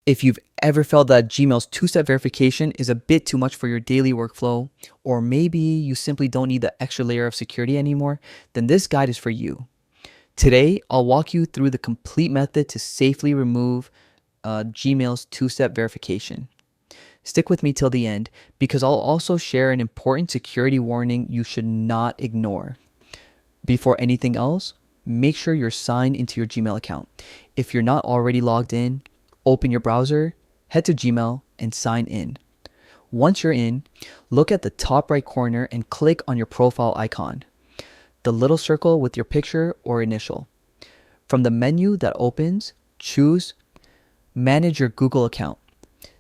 If you've ever felt that Gmail's two-step verification is a bit too much for your daily workflow, or maybe you simply don't need the extra layer of security anymore, then this guide is for you. Today, I'll walk you through the complete method to safely remove Gmail's two-step verification. Stick with me till the end because I'll also share an important security warning you should not ignore. Before anything else, make sure you're signed into your Gmail account. If you're not already logged in, open your browser, head to Gmail, and sign in. Once you're in, look at the top right corner and click on your profile icon, the little circle with your picture or initial. From the menu that opens, choose Manage your Google account.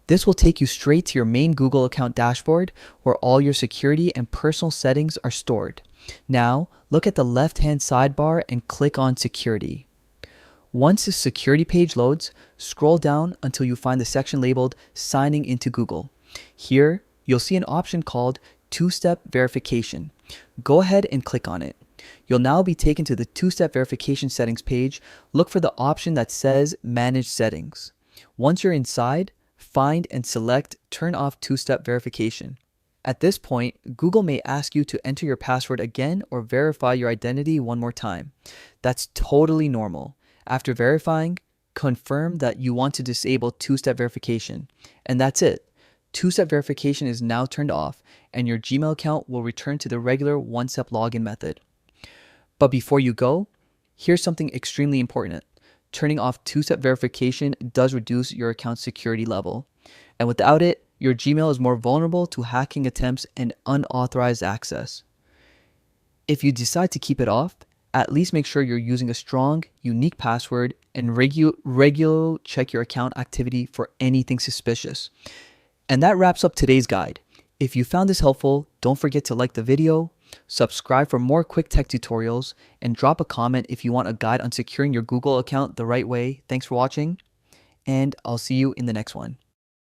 This will take you straight to your main Google account dashboard where all your security and personal settings are stored. Now, look at the left-hand sidebar and click on Security. Once the security page loads, scroll down until you find the section labeled Signing into Google. Here, you'll see an option called Two-Step Verification. Go ahead and click on it. You'll now be taken to the two-step verification settings page. Look for the option that says Manage Settings. Once you're inside, find and select Turn off two-step verification. At this point, Google may ask you to enter your password again or verify your identity one more time. That's totally normal. After verifying, confirm that you want to disable two-step verification. And that's it. Two-step verification is now turned off and your Gmail account will return to the regular one-step login method. But before you go, here's something extremely important. Turning off two-step verification does reduce your account's security level. And without it, your Gmail is more vulnerable to hacking attempts and unauthorized access. If you decide to keep it off, at least make sure you're using a strong, unique password and regularly check your account activity for anything suspicious. And that wraps up today's guide. If you found this helpful, don't forget to like the video, subscribe for more quick tech tutorials, and drop a comment if you want a guide on securing your Google account the right way. Thanks for watching, and I'll see you in the next one.